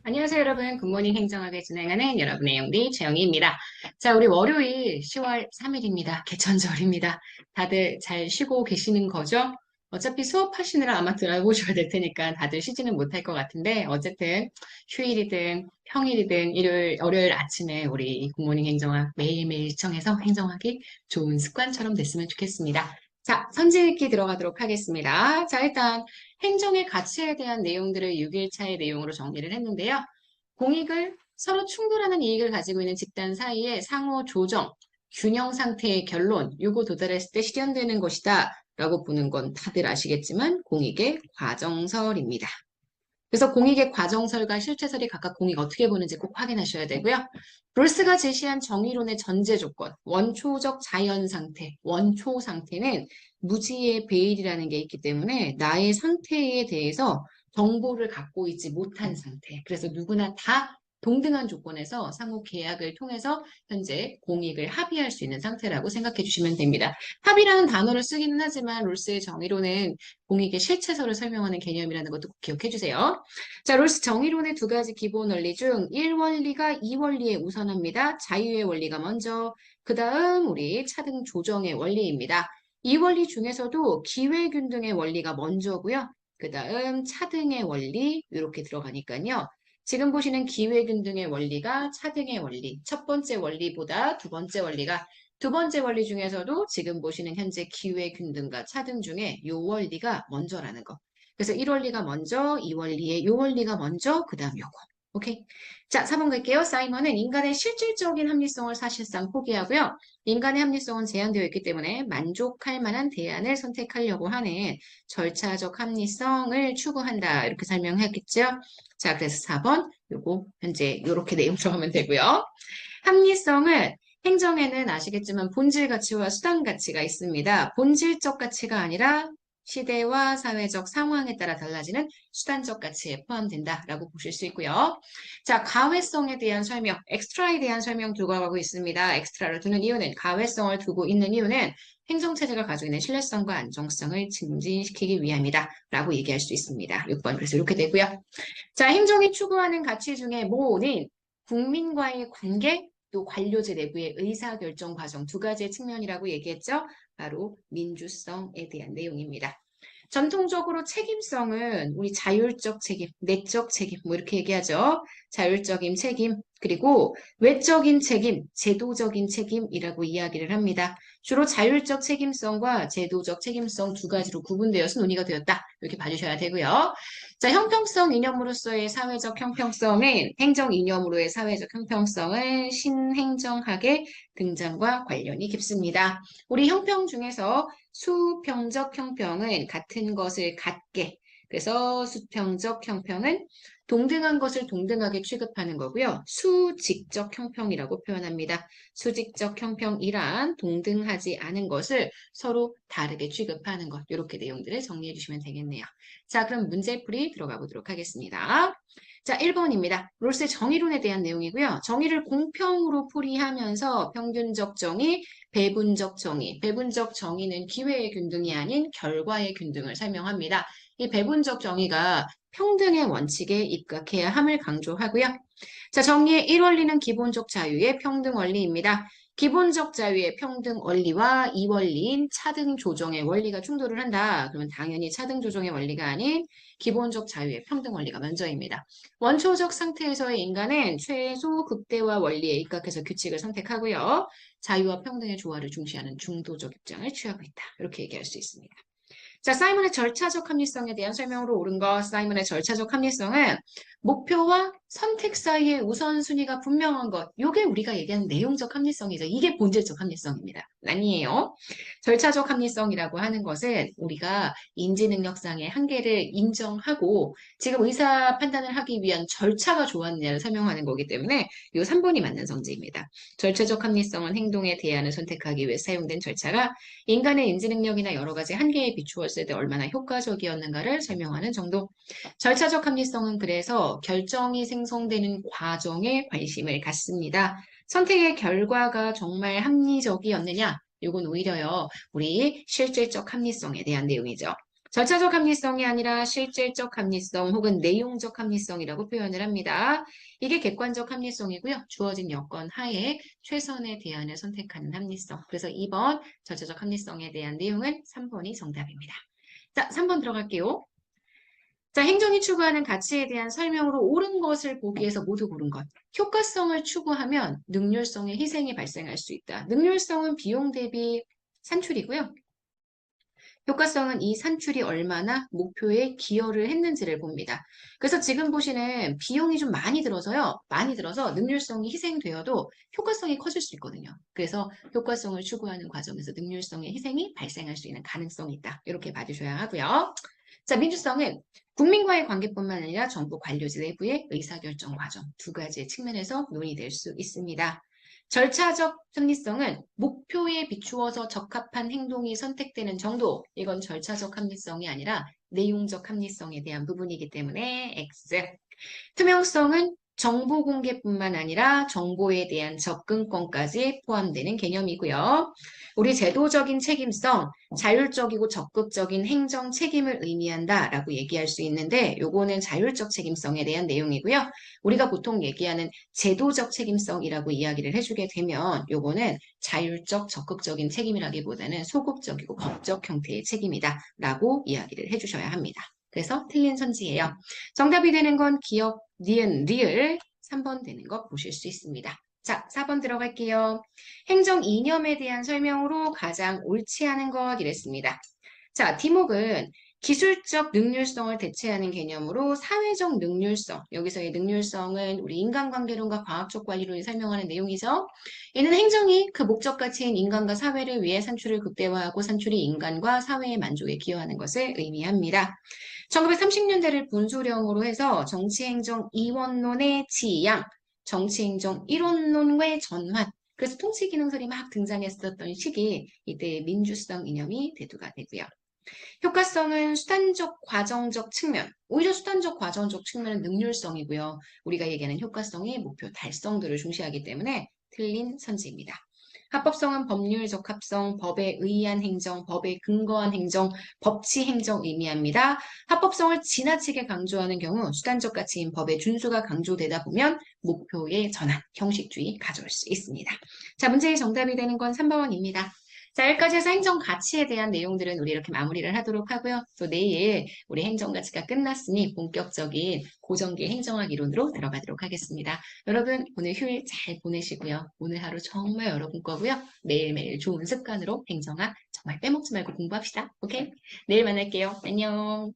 안녕하세요, 여러분. 굿모닝 행정학을 진행하는 여러분의 영디 최영희입니다. 자, 우리 월요일 10월 3일입니다. 개천절입니다. 다들 잘 쉬고 계시는 거죠? 어차피 수업하시느라 아마 들어보셔야 될 테니까 다들 쉬지는 못할 것 같은데, 어쨌든 휴일이든 평일이든 일요일, 월요일 아침에 우리 굿모닝 행정학 매일매일 시청해서 행정하기 좋은 습관처럼 됐으면 좋겠습니다. 자, 선지 읽기 들어가도록 하겠습니다. 자, 일단 행정의 가치에 대한 내용들을 6일차의 내용으로 정리를 했는데요. 공익을 서로 충돌하는 이익을 가지고 있는 집단 사이의 상호 조정, 균형 상태의 결론, 요거 도달했을 때 실현되는 것이다 라고 보는 건 다들 아시겠지만 공익의 과정설입니다. 그래서 공익의 과정설과 실체설이 각각 공익 어떻게 보는지 꼭 확인하셔야 되고요. 롤스가 제시한 정의론의 전제 조건, 원초적 자연 상태, 원초 상태는 무지의 베일이라는 게 있기 때문에 나의 상태에 대해서 정보를 갖고 있지 못한 상태. 그래서 누구나 다 동등한 조건에서 상호 계약을 통해서 현재 공익을 합의할 수 있는 상태라고 생각해 주시면 됩니다. 합의라는 단어를 쓰기는 하지만 롤스의 정의론은 공익의 실체설을 설명하는 개념이라는 것도 꼭 기억해 주세요. 자, 롤스 정의론의 두 가지 기본 원리 중 1원리가 2원리에 우선합니다. 자유의 원리가 먼저, 그 다음 우리 차등 조정의 원리입니다. 이 원리 중에서도 기회균등의 원리가 먼저고요. 그 다음 차등의 원리 이렇게 들어가니까요. 지금 보시는 기회균등의 원리가 차등의 원리, 첫 번째 원리보다 두 번째 원리 중에서도 지금 보시는 현재 기회균등과 차등 중에 요 원리가 먼저라는 거. 그래서 1원리가 먼저, 2원리에 요 원리가 먼저, 그 다음 요거. 오케이? 자, 4번 갈게요. 사이먼은 인간의 실질적인 합리성을 사실상 포기하고요. 인간의 합리성은 제한되어 있기 때문에 만족할 만한 대안을 선택하려고 하는 절차적 합리성을 추구한다. 이렇게 설명했겠죠? 자, 그래서 4번, 요거 현재 요렇게 내용 들어가면 되고요. 합리성은 행정에는 아시겠지만 본질 가치와 수단 가치가 있습니다. 본질적 가치가 아니라 시대와 사회적 상황에 따라 달라지는 수단적 가치에 포함된다라고 보실 수 있고요. 자, 가회성에 대한 설명, 엑스트라에 대한 설명 두고 가고 있습니다. 엑스트라를 두는 이유는, 가회성을 두고 있는 이유는 행정체제가 가지고 있는 신뢰성과 안정성을 증진시키기 위함이다 라고 얘기할 수 있습니다. 6번, 그래서 이렇게 되고요. 자, 행정이 추구하는 가치 중에 모는 국민과의 관계, 또 관료제 내부의 의사결정 과정 두 가지의 측면이라고 얘기했죠. 바로 민주성에 대한 내용입니다. 전통적으로 책임성은 우리 자율적 책임, 내적 책임, 뭐 이렇게 얘기하죠. 자율적인 책임, 그리고 외적인 책임, 제도적인 책임이라고 이야기를 합니다. 주로 자율적 책임성과 제도적 책임성 두 가지로 구분되어서 논의가 되었다. 이렇게 봐주셔야 되고요. 자, 형평성 이념으로서의 사회적 형평성은 행정 이념으로의 사회적 형평성은 신행정학의 등장과 관련이 깊습니다. 우리 형평 중에서 수평적 형평은 같은 것을 같게, 그래서 수평적 형평은 동등한 것을 동등하게 취급하는 거고요. 수직적 형평이라고 표현합니다. 수직적 형평이란 동등하지 않은 것을 서로 다르게 취급하는 것. 이렇게 내용들을 정리해 주시면 되겠네요. 자, 그럼 문제풀이 들어가 보도록 하겠습니다. 자, 1번입니다. 롤스의 정의론에 대한 내용이고요. 정의를 공평으로 풀이하면서 평균적 정의, 배분적 정의. 배분적 정의는 기회의 균등이 아닌 결과의 균등을 설명합니다. 이 배분적 정의가 평등의 원칙에 입각해야 함을 강조하고요. 자, 정의의 1원리는 기본적 자유의 평등 원리입니다. 기본적 자유의 평등 원리와 이 원리인 차등 조정의 원리가 충돌을 한다. 그러면 당연히 차등 조정의 원리가 아닌 기본적 자유의 평등 원리가 먼저입니다. 원초적 상태에서의 인간은 최소 극대화 원리에 입각해서 규칙을 선택하고요. 자유와 평등의 조화를 중시하는 중도적 입장을 취하고 있다. 이렇게 얘기할 수 있습니다. 자, 사이먼의 절차적 합리성에 대한 설명으로 옳은 것, 사이먼의 절차적 합리성은 목표와 선택 사이의 우선순위가 분명한 것, 이게 우리가 얘기하는 내용적 합리성이죠. 이게 본질적 합리성입니다. 아니에요. 절차적 합리성이라고 하는 것은 우리가 인지 능력상의 한계를 인정하고 지금 의사 판단을 하기 위한 절차가 좋았느냐를 설명하는 거기 때문에 이 3번이 맞는 성질입니다. 절차적 합리성은 행동의 대안을 선택하기 위해 사용된 절차가 인간의 인지 능력이나 여러 가지 한계에 비추었을 때 얼마나 효과적이었는가를 설명하는 정도. 절차적 합리성은 그래서 결정이 생성되는 과정에 관심을 갖습니다. 선택의 결과가 정말 합리적이었느냐? 이건 오히려요, 우리 실질적 합리성에 대한 내용이죠. 절차적 합리성이 아니라 실질적 합리성 혹은 내용적 합리성이라고 표현을 합니다. 이게 객관적 합리성이고요. 주어진 여건 하에 최선의 대안을 선택하는 합리성. 그래서 2번 절차적 합리성에 대한 내용은 3번이 정답입니다. 자, 3번 들어갈게요. 자, 행정이 추구하는 가치에 대한 설명으로 옳은 것을 보기 위해서 모두 고른 것. 효과성을 추구하면 능률성의 희생이 발생할 수 있다. 능률성은 비용 대비 산출이고요. 효과성은 이 산출이 얼마나 목표에 기여를 했는지를 봅니다. 그래서 지금 보시는 비용이 좀 많이 들어서요. 많이 들어서 능률성이 희생되어도 효과성이 커질 수 있거든요. 그래서 효과성을 추구하는 과정에서 능률성의 희생이 발생할 수 있는 가능성이 있다. 이렇게 봐주셔야 하고요. 자, 민주성은 국민과의 관계뿐만 아니라 정부 관료제 내부의 의사결정 과정 두 가지의 측면에서 논의될 수 있습니다. 절차적 합리성은 목표에 비추어서 적합한 행동이 선택되는 정도. 이건 절차적 합리성이 아니라 내용적 합리성에 대한 부분이기 때문에 X. 투명성은 정보 공개뿐만 아니라 정보에 대한 접근권까지 포함되는 개념이고요. 우리 제도적인 책임성, 자율적이고 적극적인 행정 책임을 의미한다라고 얘기할 수 있는데 요거는 자율적 책임성에 대한 내용이고요. 우리가 보통 얘기하는 제도적 책임성이라고 이야기를 해주게 되면 요거는 자율적 적극적인 책임이라기보다는 소극적이고 법적 형태의 책임이다라고 이야기를 해주셔야 합니다. 그래서 틀린 선지예요. 정답이 되는 건 기억, 니은, 리을 3번 되는 거 보실 수 있습니다. 자, 4번 들어갈게요. 행정 이념에 대한 설명으로 가장 옳지 않은 것 이랬습니다. 자, 디목은 기술적 능률성을 대체하는 개념으로 사회적 능률성, 여기서의 능률성은 우리 인간관계론과 과학적 관리론이 설명하는 내용이죠. 이는 행정이 그 목적 가치인 인간과 사회를 위해 산출을 극대화하고 산출이 인간과 사회의 만족에 기여하는 것을 의미합니다. 1930년대를 분수령으로 해서 정치행정 이원론의 지향, 정치행정 이론론의 전환, 그래서 통치기능설이 막 등장했었던 시기, 이때 민주성 이념이 대두가 되고요. 효과성은 수단적, 과정적 측면, 오히려 수단적, 과정적 측면은 능률성이고요. 우리가 얘기하는 효과성이 목표 달성도를 중시하기 때문에 틀린 선지입니다. 합법성은 법률 적합성, 법에 의한 행정, 법에 근거한 행정, 법치 행정 의미합니다. 합법성을 지나치게 강조하는 경우 수단적 가치인 법의 준수가 강조되다 보면 목표의 전환, 형식주의 가져올 수 있습니다. 자, 문제의 정답이 되는 건 3번입니다. 자, 여기까지 해서 행정 가치에 대한 내용들은 우리 이렇게 마무리를 하도록 하고요. 또 내일 우리 행정 가치가 끝났으니 본격적인 고정기 행정학 이론으로 들어가도록 하겠습니다. 여러분 오늘 휴일 잘 보내시고요. 오늘 하루 정말 여러분 거고요. 매일매일 좋은 습관으로 행정학 정말 빼먹지 말고 공부합시다. 오케이? 내일 만날게요. 안녕.